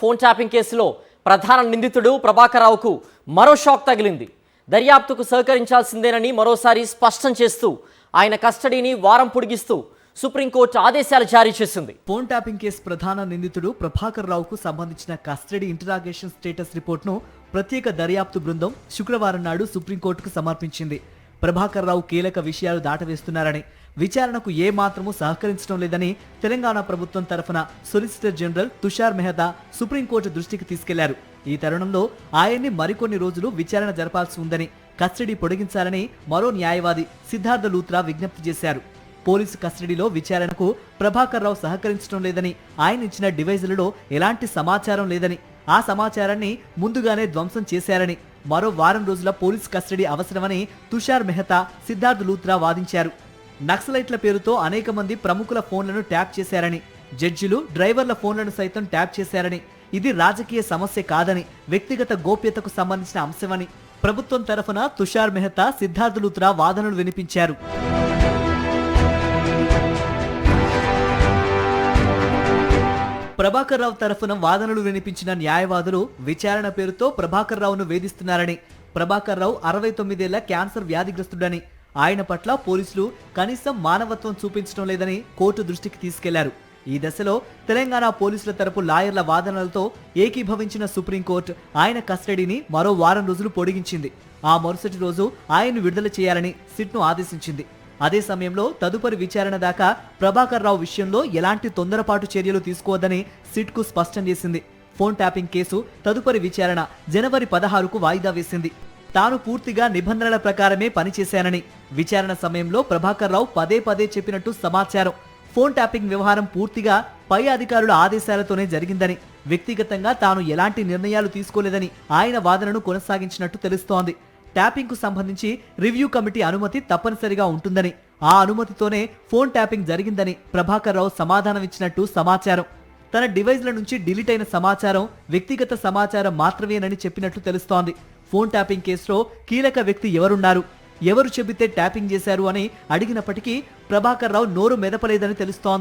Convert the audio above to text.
Phone tapping కేసులో ప్రధాన నిందితుడు ప్రభాకర్ రావుకు మరో షాక్ తగిలింది. దర్యాప్తుకు సహకరించాల్సిందేనని మరోసారి స్పష్టం చేస్తూ ఆయన కస్టడీని వారం పొడిగిస్తూ సుప్రీంకోర్టు ఆదేశాలు జారీ చేసింది. ఫోన్ ట్యాపింగ్ కేసు ప్రధాన నిందితుడు ప్రభాకర్ రావుకు సంబంధించిన కస్టడీ ఇంటరాగేషన్ స్టేటస్ రిపోర్ట్ను ప్రత్యేక దర్యాప్తు బృందం శుక్రవారం నాడు సుప్రీంకోర్టుకు సమర్పించింది. ప్రభాకర్ రావు కీలక విషయాలు దాటవేస్తున్నారని, విచారణకు ఏ మాత్రమూ సహకరించడం లేదని తెలంగాణ ప్రభుత్వం తరఫున solicitor general Tushar Mehta supreme court దృష్టికి తీసుకెళ్లారు. ఈ తరుణంలో ఆయన్ని మరికొన్ని రోజులు విచారణ జరపాల్సి ఉందని, కస్టడీ పొడిగించాలని మరో న్యాయవాది సిద్ధార్థ లూత్రా విజ్ఞప్తి చేశారు. పోలీసు కస్టడీలో విచారణకు ప్రభాకర్ రావు సహకరించడం లేదని, ఆయన ఇచ్చిన డివైజులలో ఎలాంటి సమాచారం లేదని, ఆ సమాచారాన్ని ముందుగానే ధ్వంసం చేశారని, మరో వారం రోజుల పోలీసు కస్టడీ అవసరమని తుషార్ మెహతా, సిద్ధార్థ్ లూత్రా వాదించారు. నక్సలైట్ల పేరుతో అనేక మంది ప్రముఖుల ఫోన్లను ట్యాప్ చేశారని, జడ్జిలు, డ్రైవర్ల ఫోన్లను సైతం ట్యాప్ చేశారని, ఇది రాజకీయ సమస్య కాదని, వ్యక్తిగత గోప్యతకు సంబంధించిన అంశమని ప్రభుత్వం తరఫున తుషార్ మెహతా, సిద్ధార్థ్ లూత్రా వాదనలు వినిపించారు. ప్రభాకర్ రావు తరఫున వాదనలు వినిపించిన న్యాయవాదులు విచారణ పేరుతో ప్రభాకర్ రావును వేధిస్తున్నారని, ప్రభాకర్ రావు 69 ఏళ్ల క్యాన్సర్ వ్యాధిగ్రస్తుడని, ఆయన పట్ల పోలీసులు కనీసం మానవత్వం చూపించడం లేదని కోర్టు దృష్టికి తీసుకెళ్లారు. ఈ దశలో తెలంగాణ పోలీసుల తరపు లాయర్ల వాదనలతో ఏకీభవించిన సుప్రీంకోర్టు ఆయన కస్టడీని మరో వారం రోజులు పొడిగించింది. ఆ మరుసటి రోజు ఆయన్ను విడుదల చేయాలని సిట్ను ఆదేశించింది. అదే సమయంలో తదుపరి విచారణ దాకా ప్రభాకర్ రావు విషయంలో ఎలాంటి తొందరపాటు చర్యలు తీసుకోవద్దని సిట్కు స్పష్టం చేసింది. ఫోన్ ట్యాపింగ్ కేసు తదుపరి విచారణ జనవరి 16కు వాయిదా వేసింది. తాను పూర్తిగా నిబంధనల ప్రకారమే పనిచేశానని, విచారణ సమయంలో ప్రభాకర్ రావు పదే పదే చెప్పినట్టు సమాచారం. ఫోన్ ట్యాపింగ్ వ్యవహారం పూర్తిగా పై అధికారుల ఆదేశాలతోనే జరిగిందని, వ్యక్తిగతంగా తాను ఎలాంటి నిర్ణయాలు తీసుకోలేదని ఆయన వాదనను కొనసాగించినట్టు తెలుస్తోంది. ట్యాపింగ్ కు సంబంధించి రివ్యూ కమిటీ అనుమతి తప్పనిసరిగా ఉంటుందని, ఆ అనుమతితోనే ఫోన్ ట్యాపింగ్ జరిగిందని ప్రభాకర్ రావు సమాధానమిచ్చినట్టు సమాచారం. తన డివైజ్ల నుంచి డిలీట్ అయిన సమాచారం వ్యక్తిగత సమాచారం మాత్రమేనని చెప్పినట్లు తెలుస్తోంది. ఫోన్ ట్యాపింగ్ కేసులో కీలక వ్యక్తి ఎవరున్నారు, ఎవరు చెబితే ట్యాపింగ్ చేశారు అని అడిగినప్పటికీ ప్రభాకర్ రావు నోరు మెదపలేదని తెలుస్తోంది.